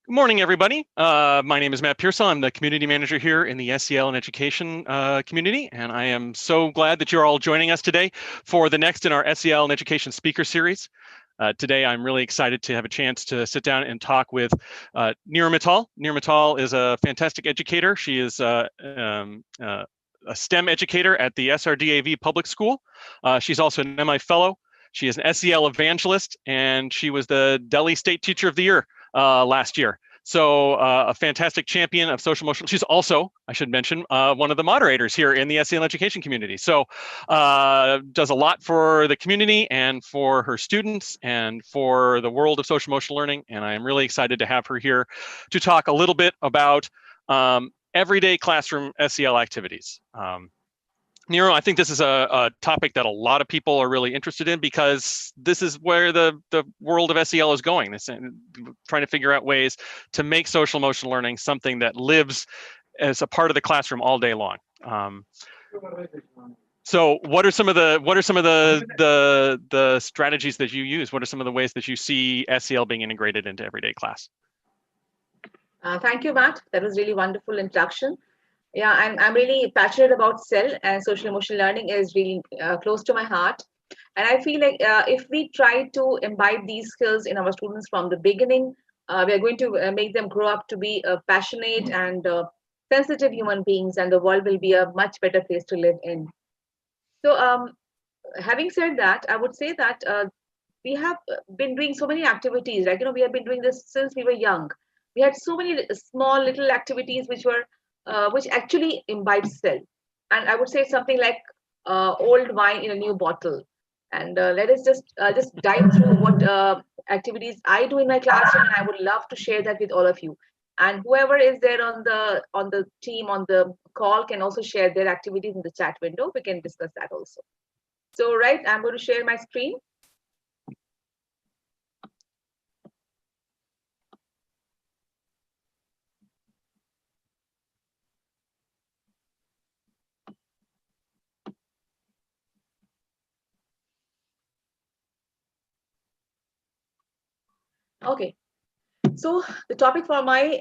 Good morning, everybody. My name is Matt Pearsall. I'm the community manager here in the SEL and education community, and I am so glad that you're all joining us today for the next in our SEL and education speaker series. Today, I'm really excited to have a chance to sit down and talk with Neeru Mittal. Neeru Mittal is a fantastic educator. She is a STEM educator at the SRDAV Public School. She's also an MI Fellow. She is an SEL evangelist, and she was the Delhi State Teacher of the Year last year. So a fantastic champion of social emotional. She's also, I should mention, one of the moderators here in the SEL education community. So does a lot for the community and for her students and for the world of social emotional learning. And I am really excited to have her here to talk a little bit about everyday classroom SEL activities. Neeru, I think this is a topic that a lot of people are really interested in because this is where the world of SEL is going. It's trying to figure out ways to make social emotional learning something that lives as a part of the classroom all day long. So what are some of the strategies that you use? What are some of the ways that you see SEL being integrated into everyday class? Thank you, Matt. That was really wonderful introduction. Yeah, I'm really passionate about SEL, and social emotional learning is really close to my heart. And I feel like if we try to imbibe these skills in our students from the beginning, we are going to make them grow up to be passionate and sensitive human beings, and the world will be a much better place to live in. So, having said that, I would say that we have been doing so many activities. Like, we have been doing this since we were young. We had so many small little activities which actually imbibe SEL. And I would say something like old wine in a new bottle. And let us just dive through what activities I do in my classroom, and I would love to share that with all of you. And whoever is there on the team on the call can also share their activities in the chat window. We can discuss that also. So, right, I'm going to share my screen. Okay, so the topic for my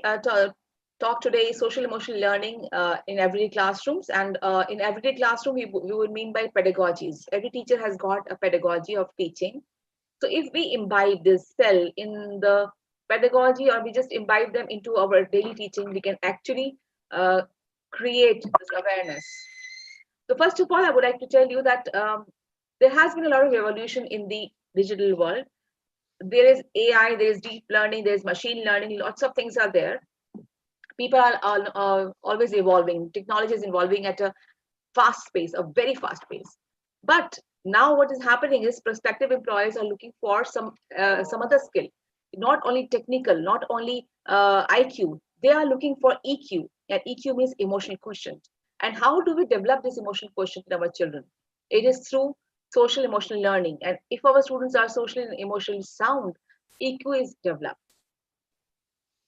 talk today is social emotional learning in everyday classrooms. And in everyday classroom, we would mean by pedagogies. Every teacher has got a pedagogy of teaching. So if we imbibe this SEL in the pedagogy, or we just imbibe them into our daily teaching, we can actually create this awareness. So first of all, I would like to tell you that there has been a lot of evolution in the digital world. There is AI, there is deep learning, there is machine learning, lots of things are there. People are always evolving. Technology is evolving at a fast pace, a very fast pace. But now what is happening is prospective employers are looking for some other skill, not only technical, not only IQ. They are looking for EQ, and EQ means emotional quotient. And how do we develop this emotional quotient in our children? It is through social emotional learning. And if our students are socially and emotionally sound, EQ is developed.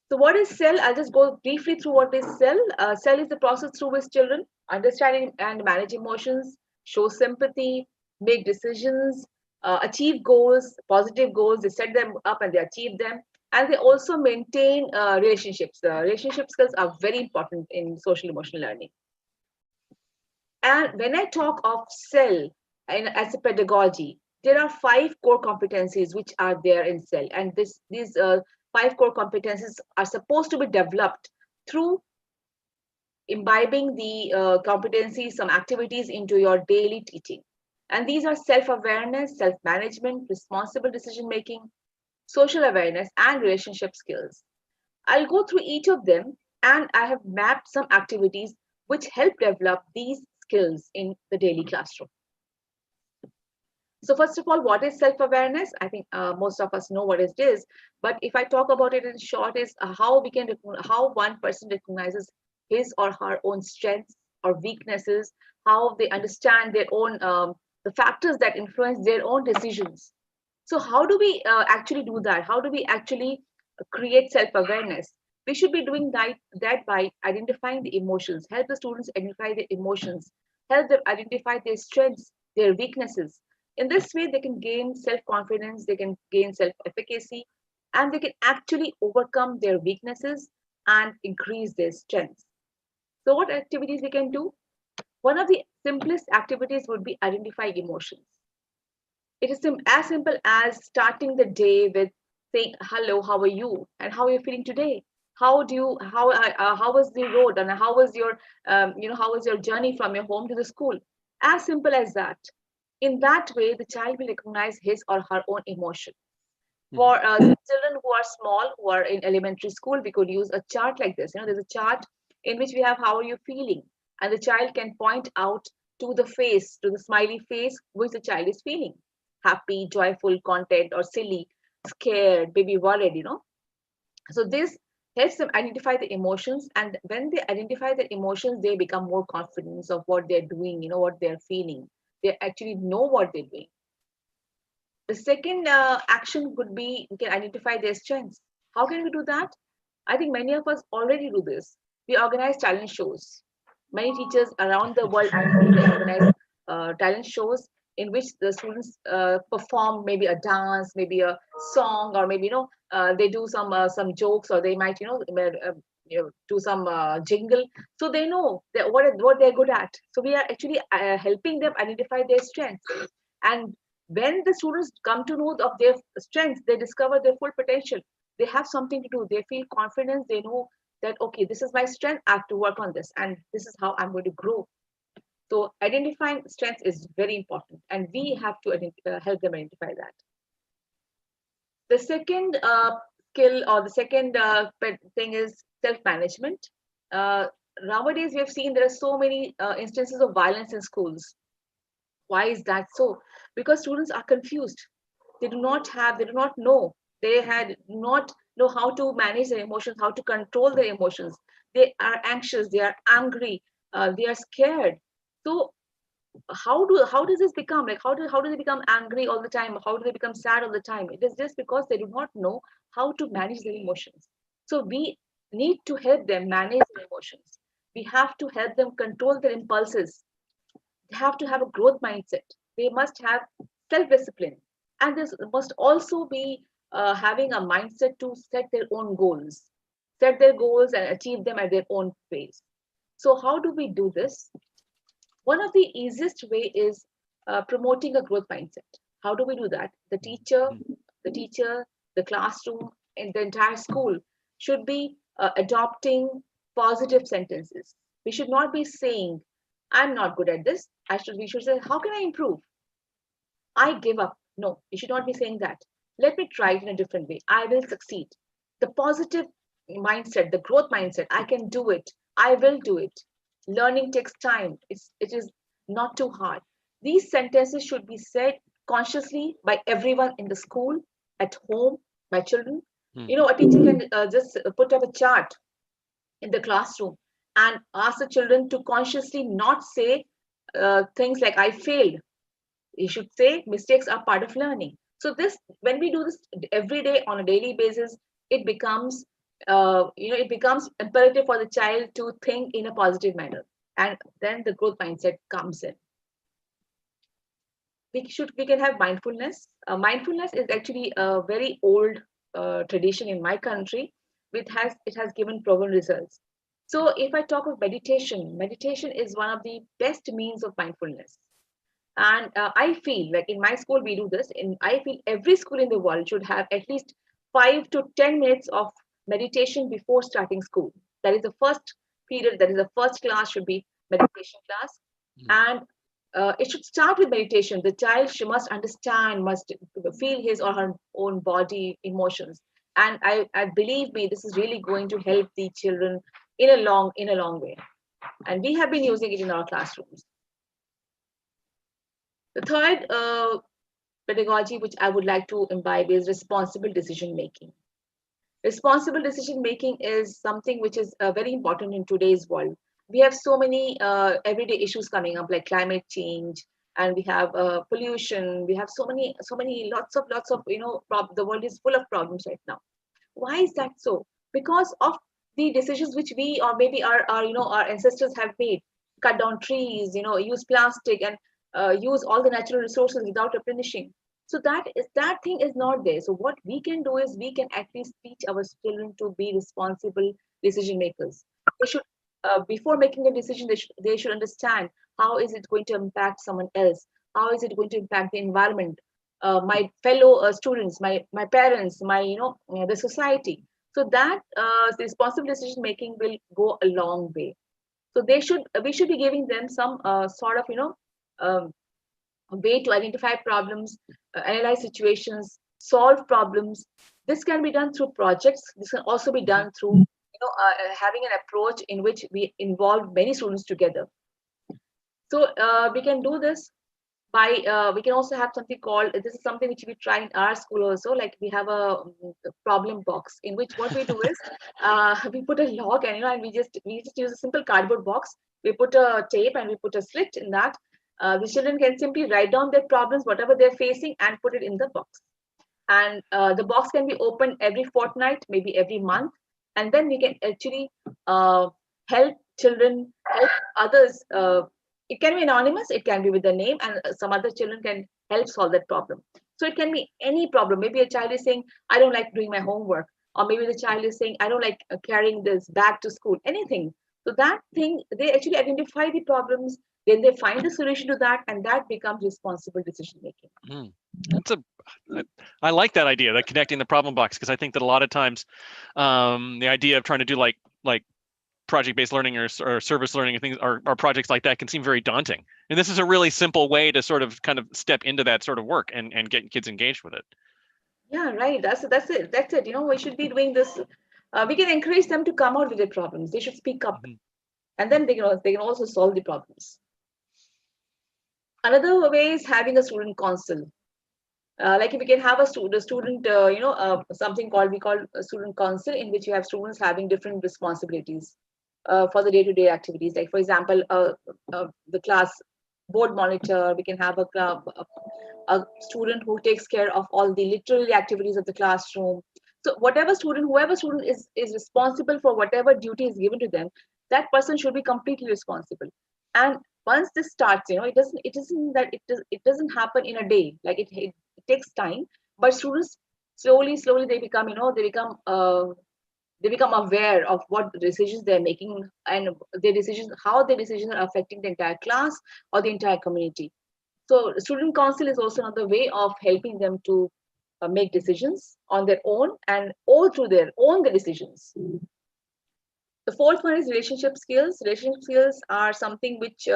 So what is SEL? I'll just go briefly through what is SEL. SEL is the process through which children understand and manage emotions, show sympathy, make decisions, achieve goals, positive goals. They set them up and they achieve them. And they also maintain relationships. Relationship skills are very important in social emotional learning. And when I talk of SEL as a pedagogy, there are 5 core competencies which are there in SEL. And these 5 core competencies are supposed to be developed through imbibing the competencies, some activities into your daily teaching. And these are self-awareness, self-management, responsible decision-making, social awareness, and relationship skills. I'll go through each of them, and I have mapped some activities which help develop these skills in the daily classroom. So first of all, what is self-awareness? I think most of us know what it is, but if I talk about it in short, is how one person recognizes his or her own strengths or weaknesses, how they understand their own the factors that influence their own decisions. So how do we actually do that? How do we actually create self-awareness? We should be doing that by identifying the emotions, help the students identify their emotions, help them identify their strengths, their weaknesses. In this way, they can gain self-confidence, they can gain self-efficacy, and they can actually overcome their weaknesses and increase their strengths. So what activities we can do? One of the simplest activities would be identify emotions. It is as simple as starting the day with saying, "Hello, how are you? And how are you feeling today? How was the road, and how was your journey from your home to the school?" As simple as that. In that way, the child will recognize his or her own emotion. For children who are small, who are in elementary school, we could use a chart like this. There's a chart in which we have "how are you feeling," and the child can point out to the face, to the smiley face, which the child is feeling: happy, joyful, content, or silly, scared, maybe worried. So this helps them identify the emotions, and when they identify the emotions, they become more confident of what they're doing, what they're feeling. They actually know what they're doing. The second action would be, we can identify their strengths. How can we do that? I think many of us already do this. We organize talent shows. Many teachers around the world actually they organize talent shows in which the students perform maybe a dance, maybe a song, or maybe they do some jokes, or they might do some jingle, so they know that what they're good at. So we are actually helping them identify their strengths, and when the students come to know of their strengths, they discover their full potential. They have something to do. They feel confidence. They know that, okay, this is my strength. I have to work on this, and this is how I'm going to grow. So identifying strengths is very important, and we have to help them identify that. The second skill, or the second thing, is self-management. Nowadays, we have seen there are so many instances of violence in schools. Why is that so? Because students are confused. They do not know. They had not know how to manage their emotions, how to control their emotions. They are anxious. They are angry. They are scared. So how does this become, like, how do they become angry all the time? How do they become sad all the time? It is just because they do not know how to manage their emotions. So we need to help them manage their emotions. We have to help them control their impulses. They have to have a growth mindset. They must have self-discipline, and this must also be having a mindset to set their own goals, and achieve them at their own pace. So how do we do this? One of the easiest way is promoting a growth mindset. How do we do that? The teacher, the classroom, and the entire school should be adopting positive sentences. We should not be saying, "I'm not good at this." We should say, "How can I improve?" "I give up." No, you should not be saying that. "Let me try it in a different way. I will succeed." The positive mindset, the growth mindset: "I can do it. I will do it. Learning takes time. It is not too hard." These sentences should be said consciously by everyone in the school, at home, by children. A teacher can just put up a chart in the classroom and ask the children to consciously not say things like, "I failed." You should say, "Mistakes are part of learning." So when we do this every day on a daily basis, it becomes imperative for the child to think in a positive manner, and then the growth mindset comes in. We can have mindfulness. Mindfulness is actually a very old tradition in my country. It has given proven results. So if I talk of meditation is one of the best means of mindfulness. And I feel like in my school we do this. I feel every school in the world should have at least 5 to 10 minutes of meditation before starting school. That is the first period. That is the first class should be meditation class, and it should start with meditation. The child must understand, must feel his or her own body emotions, and I believe me, this is really going to help the children in a long way. And we have been using it in our classrooms. The third pedagogy which I would like to imbibe is responsible decision making. Responsible decision making is something which is very important in today's world. We have so many everyday issues coming up, like climate change, and we have pollution. We have so many, lots of the world is full of problems right now. Why is that so? Because of the decisions which we, or maybe our ancestors have made. Cut down trees, use plastic, and use all the natural resources without replenishing. So that thing is not there. So what we can do is we can at least teach our children to be responsible decision makers. They should, before making a decision, they should understand how is it going to impact someone else, how is it going to impact the environment, my fellow students, my parents, the society. So that responsible decision making will go a long way. So we should be giving them some sort of um, a way to identify problems, analyze situations, solve problems. This can be done through projects. This can also be done through having an approach in which we involve many students together. So we can do this by we can also have something called, this is something which we try in our school also, like we have a problem box in which what we do is we put a log, and and we just use a simple cardboard box. We put a tape and we put a slit in that. The children can simply write down their problems, whatever they're facing, and put it in the box. And the box can be opened every fortnight, maybe every month, and then we can actually help children, help others. It can be anonymous, it can be with a name, and some other children can help solve that problem. So it can be any problem. Maybe a child is saying, I don't like doing my homework, or maybe the child is saying, I don't like carrying this bag to school, anything. So that thing, they actually identify the problems, then they find the solution to that, and that becomes responsible decision making. I like that idea, like connecting the problem box, because I think that a lot of times the idea of trying to do like project-based learning or service learning and things or projects like that can seem very daunting. And this is a really simple way to sort of kind of step into that sort of work and get kids engaged with it. Yeah, right. That's it. We should be doing this. We can encourage them to come out with their problems. They should speak up, and then they can also solve the problems. Another way is having a student council. Like if we can have a student, something we call a student council, in which you have students having different responsibilities for the day-to-day activities. Like for example, the class board monitor. We can have a student who takes care of all the literary activities of the classroom. So whoever student is responsible for whatever duty is given to them, that person should be completely responsible. And once this starts, it doesn't happen in a day. Like it takes time, but students slowly they become they become aware of what decisions they're making, and how their decisions are affecting the entire class or the entire community. So student council is also another way of helping them to make decisions on their own and all through their own decisions. The fourth one is relationship skills. Relationship skills are something which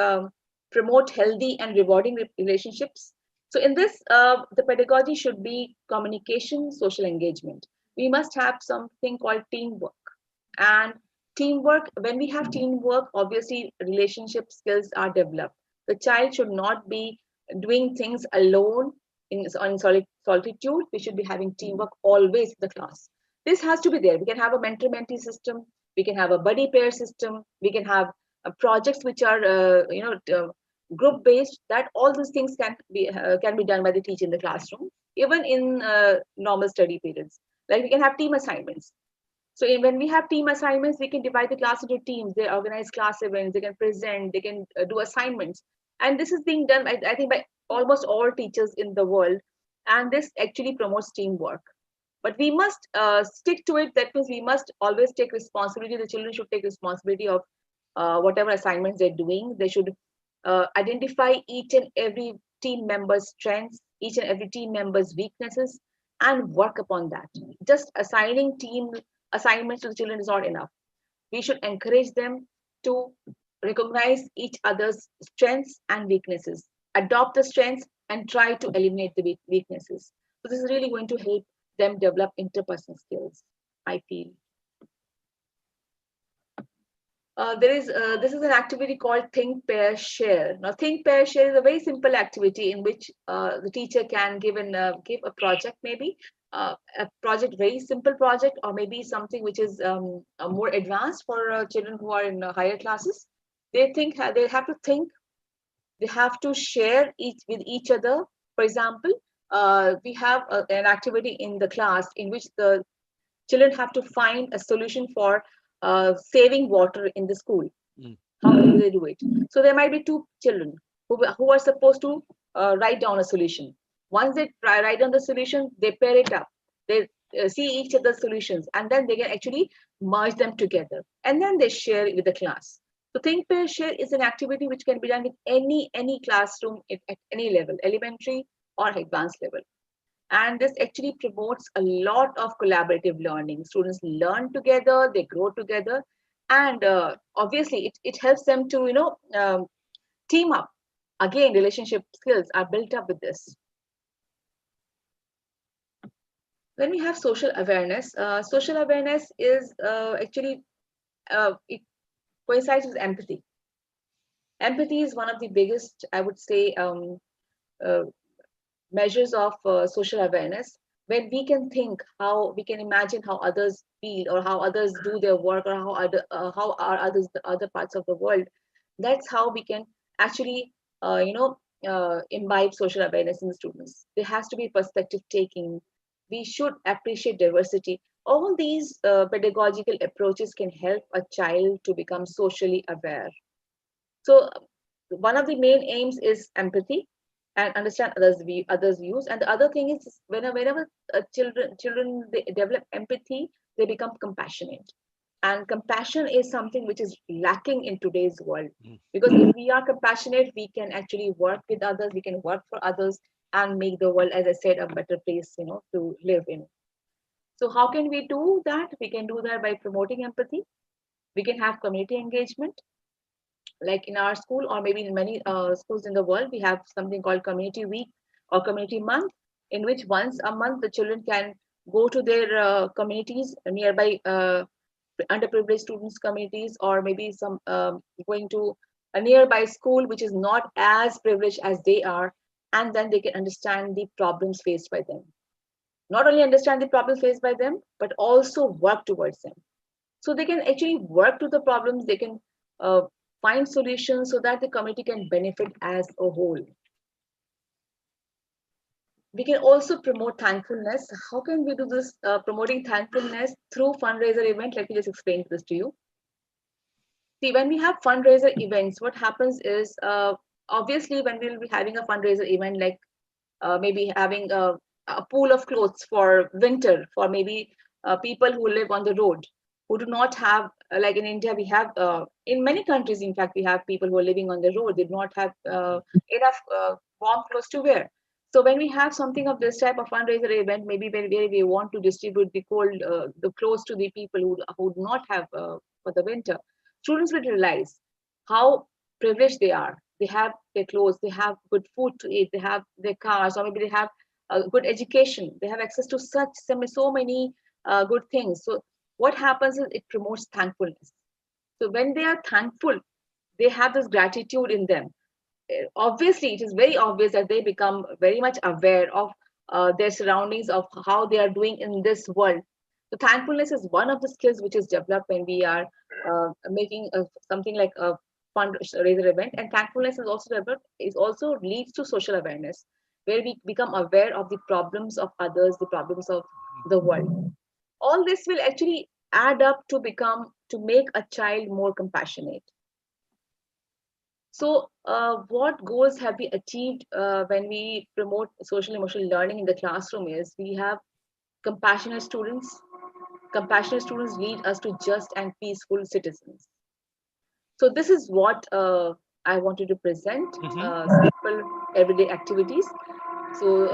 promote healthy and rewarding relationships. So in this, the pedagogy should be communication, social engagement. We must have something called teamwork. And teamwork, when we have teamwork, obviously relationship skills are developed. The child should not be doing things alone in solitude. We should be having teamwork always in the class. This has to be there. We can have a mentor-mentee system. We can have a buddy pair system. We can have projects which are group based. That all these things can be done by the teacher in the classroom, even in normal study periods. Like we can have team assignments. So when we have team assignments, we can divide the class into teams. They organize class events. They can present. They can do assignments. And this is being done, I think, by almost all teachers in the world. And this actually promotes teamwork. But we must stick to it. That means we must always take responsibility. The children should take responsibility of whatever assignments they're doing. They should identify each and every team member's strengths, each and every team member's weaknesses, and work upon that. Just assigning team assignments to the children is not enough. We should encourage them to recognize each other's strengths and weaknesses, adopt the strengths, and try to eliminate the weaknesses. So this is really going to help them develop interpersonal skills, I feel. This is an activity called Think, Pair, Share. Now, Think, Pair, Share is a very simple activity in which the teacher can give a project, maybe a project, very simple project, or maybe something which is more advanced for children who are in higher classes. They have to think, they have to share with each other. For example, we have an activity in the class in which the children have to find a solution for saving water in the school. How do they do it? So there might be two children who are supposed to write down a solution. Once they write down the solution, they pair it up. They see each other's solutions, and then they can actually merge them together, and then they share it with the class. So think, pair, share is an activity which can be done with any classroom at any level, elementary or advanced level. And this actually promotes a lot of collaborative learning. Students learn together, they grow together, and obviously it helps them to team up. Again, relationship skills are built up with this. When we have social awareness is actually it coincides with empathy. Empathy is one of the biggest, I would say, uh, measures of social awareness. When we can think, how we can imagine how others feel, or how others do their work, or how are others, the other parts of the world. That's how we can actually imbibe social awareness in the students. There has to be perspective taking. We should appreciate diversity. All these pedagogical approaches can help a child to become socially aware. So one of the main aims is empathy and understand others views. And the other thing is, whenever children they develop empathy, they become compassionate. And compassion is something which is lacking in today's world, because if we are compassionate, we can actually work with others, we can work for others, and make the world, as I said, a better place, to live in. So how can we do that? We can do that by promoting empathy. We can have community engagement, like in our school, or maybe in many schools in the world. We have something called community week or community month, in which once a month the children can go to their communities nearby, underprivileged students communities, or maybe some going to a nearby school which is not as privileged as they are, and then they can understand the problems faced by them. Not only understand the problems faced by them, but also work towards them. So they can actually work to the problems, they can uh, find solutions so that the community can benefit as a whole. We can also promote thankfulness. How can we do this? Promoting thankfulness through fundraiser event. Let me just explain this to you. See, when we have fundraiser events, what happens is, obviously, when we'll be having a fundraiser event, like maybe having a pool of clothes for winter, for maybe people who live on the road, who do not have, like in India, we have, in many countries, in fact, we have people who are living on the road, they do not have enough warm clothes to wear. So when we have something of this type of fundraiser event, maybe where we want to distribute the clothes to the people who do not have for the winter, students will realize how privileged they are. They have their clothes, they have good food to eat, they have their cars, or maybe they have a good education, they have access to so many good things. So what happens is, it promotes thankfulness. So when they are thankful, they have this gratitude in them. Obviously, it is very obvious that they become very much aware of their surroundings, of how they are doing in this world. So thankfulness is one of the skills which is developed when we are making something like a fundraiser event. And thankfulness is also developed, is also leads to social awareness, where we become aware of the problems of others, the problems of the world. All this will actually add up to make a child more compassionate. So, what goals have we achieved when we promote social emotional learning in the classroom? Is we have compassionate students. Compassionate students lead us to just and peaceful citizens. So, this is what I wanted to present, simple everyday activities. So,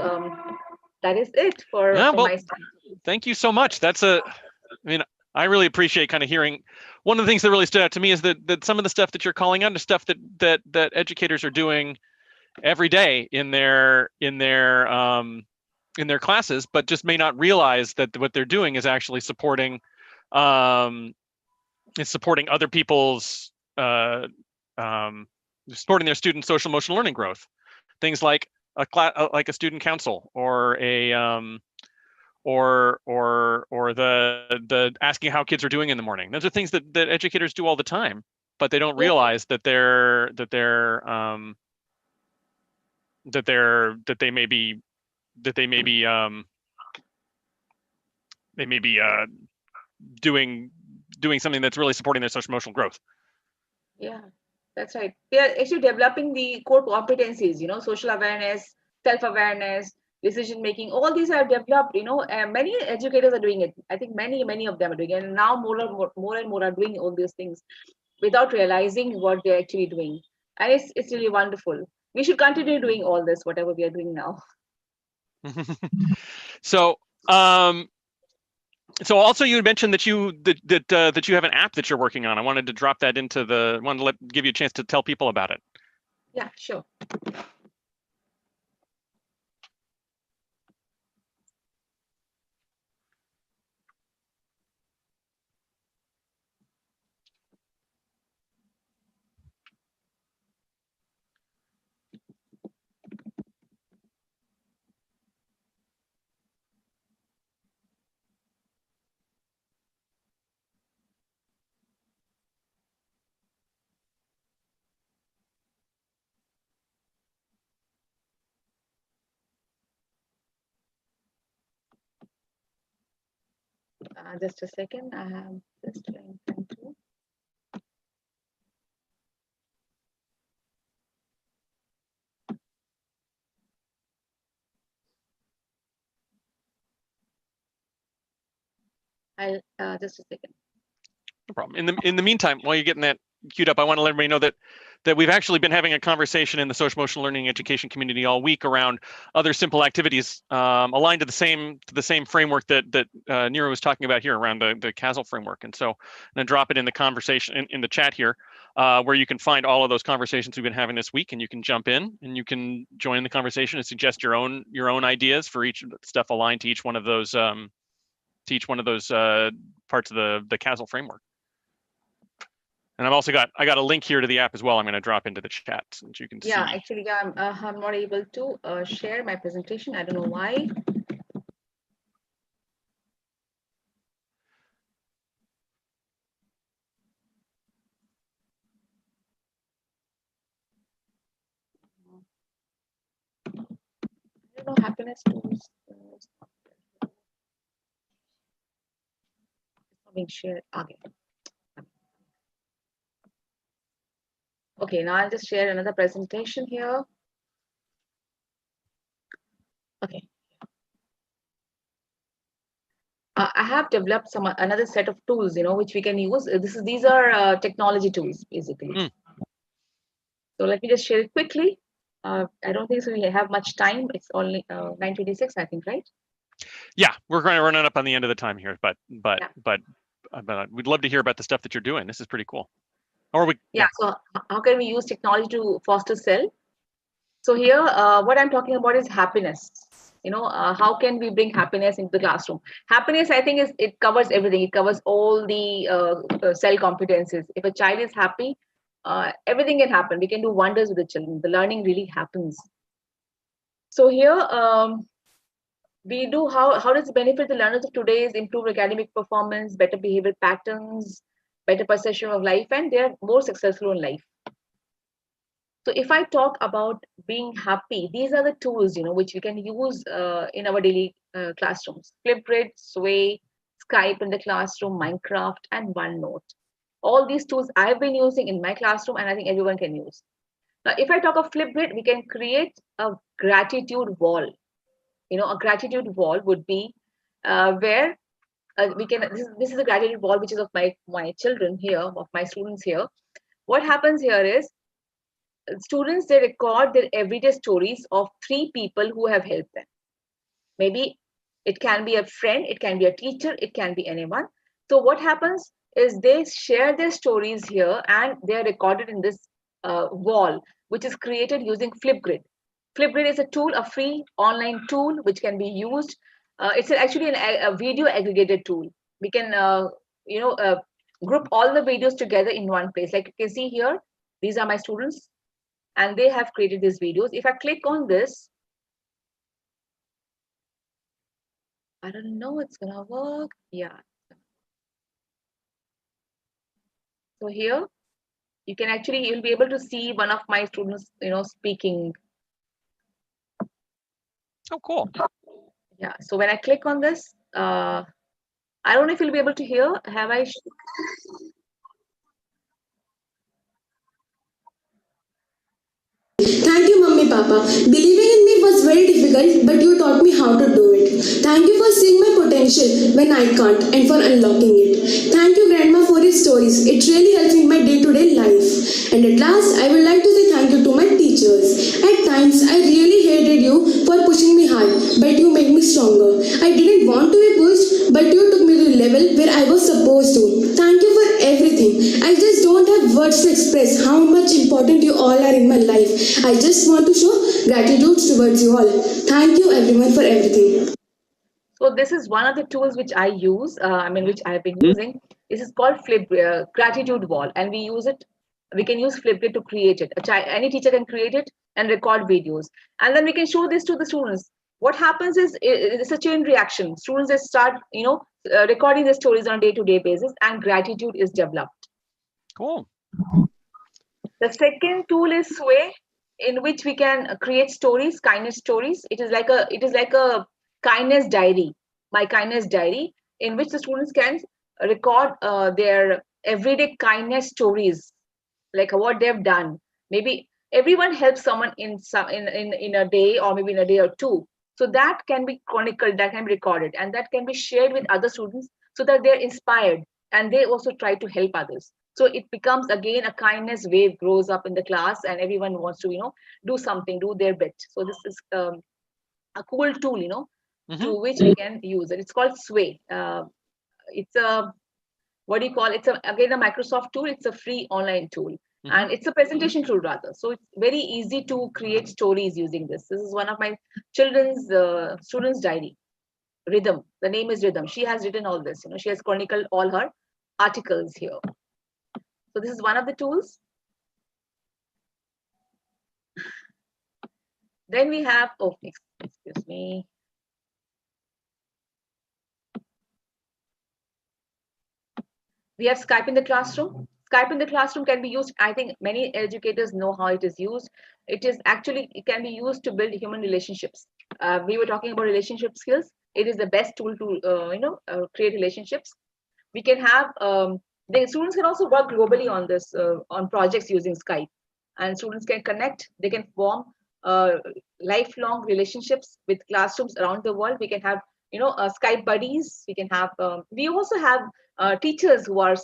that is it Yeah, from well, my side. thank you so much. I mean, I really appreciate kind of hearing. One of the things that really stood out to me is that some of the stuff that you're calling out is stuff that educators are doing every day in their classes, but just may not realize that what they're doing is actually supporting other people's supporting their students' social emotional learning growth. Things like like a student council, or a or the asking how kids are doing in the morning. Those are things that educators do all the time, but they don't realize that they may be doing something that's really supporting their social emotional growth. Yeah, that's right. They are actually developing the core competencies, social awareness, self-awareness, decision making. All these are developed. Many educators are doing it. I think many of them are doing it, and now more and more are doing all these things without realizing what they're actually doing. And it's really wonderful. We should continue doing all this, whatever we are doing now. So, so also you had mentioned that you have an app that you're working on. I wanted to drop that into give you a chance to tell people about it. Yeah, sure. Just a second. I have just trying to. I'll just a second. No problem. In the meantime, while you're getting that queued up, I want to let everybody know that we've actually been having a conversation in the social emotional learning education community all week around other simple activities aligned to the same framework that Neeru was talking about here around the CASEL framework. And so I'm going to drop it in the conversation in the chat here, where you can find all of those conversations we've been having this week, and you can jump in and you can join the conversation and suggest your own ideas for each stuff aligned to each one of those parts of the CASEL framework. And I got a link here to the app as well. I'm going to drop into the chat so that you can see. Yeah, actually, I'm not able to share my presentation. I don't know why. I don't know, happiness tools. It's not being shared. Okay. Okay, now I'll just share another presentation here. Okay. I have developed another set of tools, which we can use. These are technology tools, basically. So let me just share it quickly. I don't think so we have much time. It's only 9:26, I think, right? Yeah, we're going to run up on the end of the time here, but we'd love to hear about the stuff that you're doing. This is pretty cool. Yeah. So how can we use technology to foster SEL? So here, what I'm talking about is happiness. How can we bring happiness into the classroom? Happiness, I think, it covers everything. It covers all the SEL competencies. If a child is happy, everything can happen. We can do wonders with the children. The learning really happens. So here, we do how does it benefit the learners of today is improved academic performance, better behavior patterns, better perception of life, and they are more successful in life. So if I talk about being happy, these are the tools, which we can use in our daily classrooms. Flipgrid, Sway, Skype in the classroom, Minecraft, and OneNote. All these tools I've been using in my classroom, and I think everyone can use. Now, if I talk of Flipgrid, we can create a gratitude wall. A gratitude wall would be where we can. This is a gratitude wall, which is of my children here, of my students here. What happens here is, students, they record their everyday stories of 3 people who have helped them. Maybe it can be a friend, it can be a teacher, it can be anyone. So what happens is they share their stories here, and they are recorded in this wall, which is created using Flipgrid. Flipgrid is a tool, a free online tool, which can be used. It's actually a video aggregated tool. We can group all the videos together in one place. Like you can see here, these are my students, and they have created these videos. If I click on this, I don't know it's gonna work. Yeah. So here, you'll be able to see one of my students, speaking. Oh, cool. Yeah. So when I click on this, I don't know if you'll be able to hear. Have I? Thank you, Mummy. Papa. Believing in me was very difficult, but you taught me how to do it. Thank you for seeing my potential when I can't and for unlocking it. Thank you, Grandma, for your stories. It really helps in my day-to-day life. And at last, I would like to say thank you to my teachers. At times, I really hated you for pushing me hard, but you made me stronger. I didn't want to be pushed, but you took me to the level where I was supposed to. Thank you for everything. I just don't have words to express how much important you all are in my life. I just want to show gratitude towards you all. Thank you everyone for everything. So this is one of the tools which I use, which I have been using. This is called gratitude wall, and we use it. We can use Flipgrid to create it. Any teacher can create it and record videos, and then we can show this to the students. What happens is it's a chain reaction. Students just start, recording their stories on a day-to-day basis, and gratitude is developed. Cool. The second tool is Sway, in which we can create stories, kindness stories. It is like a kindness diary, my kindness diary, in which the students can record their everyday kindness stories, like what they've done. Maybe everyone helps someone in a day, or maybe in a day or two. So that can be chronicled, that can be recorded, and that can be shared with other students so that they're inspired and they also try to help others. So it becomes again a kindness wave grows up in the class, and everyone wants to do something, do their bit. So this is a cool tool, through which we can use it. It's called Sway. It's a again a Microsoft tool. It's a free online tool, and it's a presentation tool rather. So it's very easy to create stories using this. This is one of my children's students' diary. Rhythm. The name is Rhythm. She has written all this. She has chronicled all her articles here. So this is one of the tools. Then we have, excuse me. We have Skype in the classroom. Skype in the classroom can be used. I think many educators know how it is used. It can be used to build human relationships. We were talking about relationship skills. It is the best tool to create relationships. We can have the students can also work globally on this on projects using Skype, and students can connect. They can form lifelong relationships with classrooms around the world. We can have Skype buddies. We can have we also have teachers who are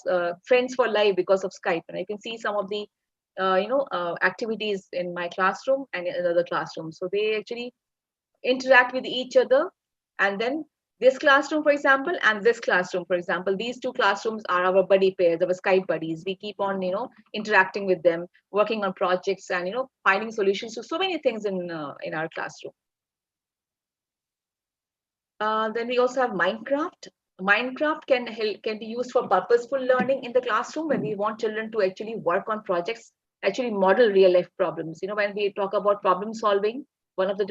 friends for life because of Skype, and I can see some of the activities in my classroom and in other classrooms. So they actually interact with each other, and then this classroom, for example, and this classroom, for example, these two classrooms are our buddy pairs, our Skype buddies. We keep on, interacting with them, working on projects, and finding solutions to so many things in our classroom. Then we also have Minecraft. Minecraft can be used for purposeful learning in the classroom when we want children to actually work on projects, actually model real life problems. When we talk about problem solving, one of the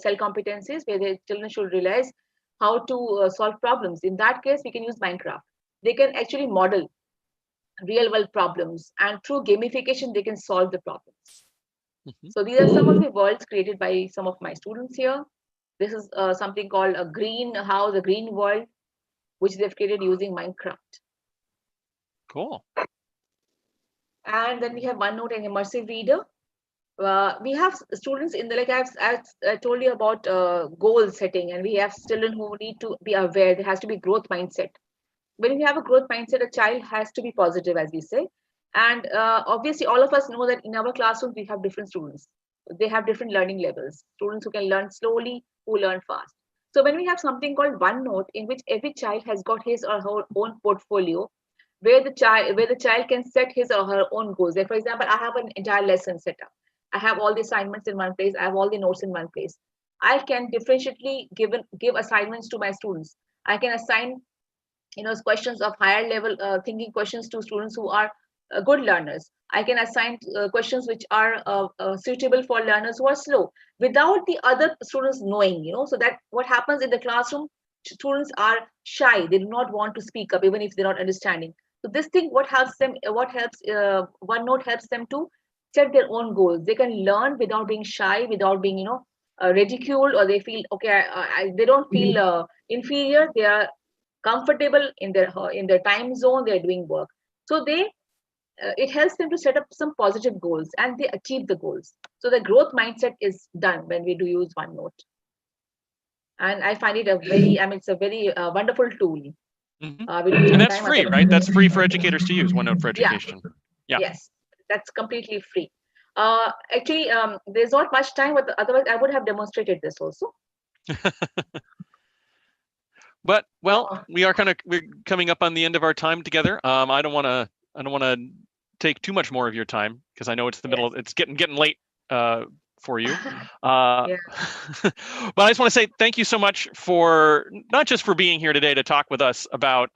SEL competencies where the children should realize how to solve problems. In that case, we can use Minecraft. They can actually model real world problems, and through gamification, they can solve the problems. So these are some of the worlds created by some of my students here. This is something called a green world, which they've created using Minecraft. Cool. And then we have OneNote and Immersive Reader. We have students in I've told you about goal setting, and we have children who need to be aware. There has to be growth mindset. When we have a growth mindset, a child has to be positive, as we say. And obviously, all of us know that in our classrooms, we have different students. They have different learning levels. Students who can learn slowly, who learn fast. So when we have something called OneNote, in which every child has got his or her own portfolio, where the child can set his or her own goals. Like, for example, I have an entire lesson set up. I have all the assignments in one place. I have all the notes in one place. I can differentially give assignments to my students. I can assign questions of higher level thinking questions to students who are good learners. I can assign questions which are suitable for learners who are slow, without the other students knowing. So that what happens in the classroom, students are shy. They do not want to speak up even if they're not understanding. So this thing, OneNote helps them to set their own goals. They can learn without being shy, without being ridiculed, or they feel they don't feel inferior. They are comfortable in their time zone. They're doing work, so it helps them to set up some positive goals, and they achieve the goals. So the growth mindset is done when we do use OneNote. And I find it a very, it's a very wonderful tool. Mm-hmm. We don't And have that's time, free, otherwise- right? That's free for educators to use, OneNote for Education. Yeah. Yes, that's completely free. Actually, there's not much time, but otherwise I would have demonstrated this also. But well, we're coming up on the end of our time together. I don't want to take too much more of your time because I know it's the middle of, it's getting late for you. But I just want to say thank you so much for not just for being here today to talk with us about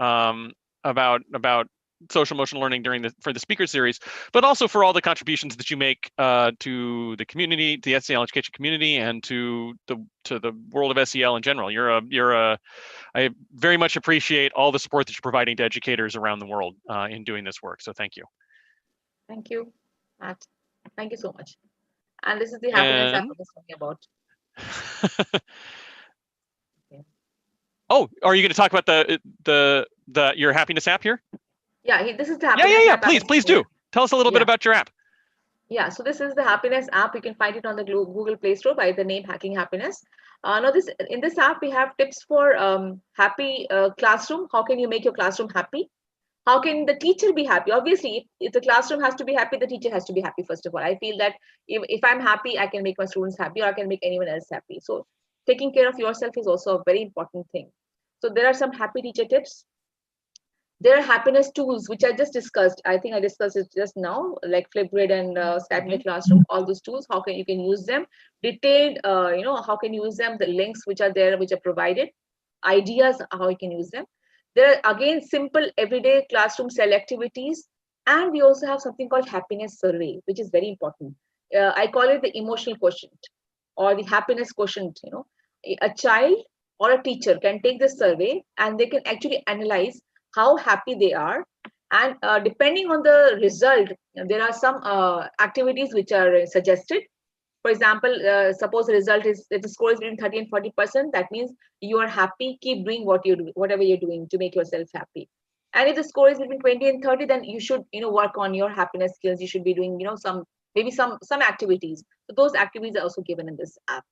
social emotional learning for the speaker series, but also for all the contributions that you make to the community, the SEL education community, and to the world of SEL in general. I very much appreciate all the support that you're providing to educators around the world in doing this work. So thank you. Thank you, Matt. Thank you so much. And this is the happiness I was talking about. Oh, are you going to talk about your happiness app here? Yeah, this is the happiness app. Yeah, please do. Tell us a little bit about your app. Yeah, so this is the happiness app. You can find it on the Google Play Store by the name Hacking Happiness. Now, in this app, we have tips for happy classroom. How can you make your classroom happy? How can the teacher be happy? Obviously, if the classroom has to be happy, the teacher has to be happy, first of all. I feel that if I'm happy, I can make my students happy, or I can make anyone else happy. So taking care of yourself is also a very important thing. So there are some happy teacher tips. There are happiness tools, which I just discussed. I think I discussed it just now, like Flipgrid and Skype in the Classroom, all those tools, how can you can use them. Detailed, how can you use them, the links which are there, which are provided, ideas, how you can use them. There are, again, simple everyday classroom SEL activities. And we also have something called happiness survey, which is very important. I call it the emotional quotient or the happiness quotient. A child or a teacher can take this survey and they can actually analyze how happy they are. And depending on the result, there are some activities which are suggested. For example, suppose the result is, if the score is between 30 and 40%, that means you are happy, keep doing whatever you're doing to make yourself happy. And if the score is between 20 and 30, then you should, work on your happiness skills. You should be doing, some activities. So those activities are also given in this app.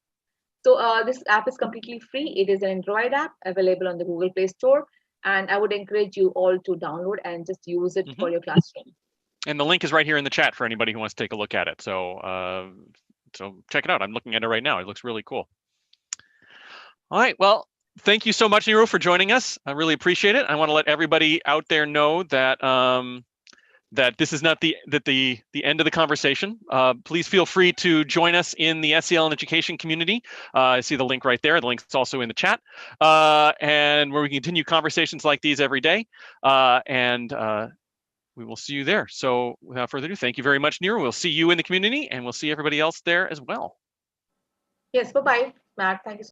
So this app is completely free. It is an Android app available on the Google Play Store. And I would encourage you all to download and just use it for your classroom. And the link is right here in the chat for anybody who wants to take a look at it. So check it out. I'm looking at it right now. It looks really cool. All right. Well, thank you so much, Neeru, for joining us. I really appreciate it. I want to let everybody out there know that that this is not the end of the conversation. Please feel free to join us in the SEL and education community. I see the link right there. The link's also in the chat, and where we continue conversations like these every day. We will see you there. So without further ado, thank you very much, Neeru. We'll see you in the community, and we'll see everybody else there as well. Yes, bye-bye, Matt. Thank you so much.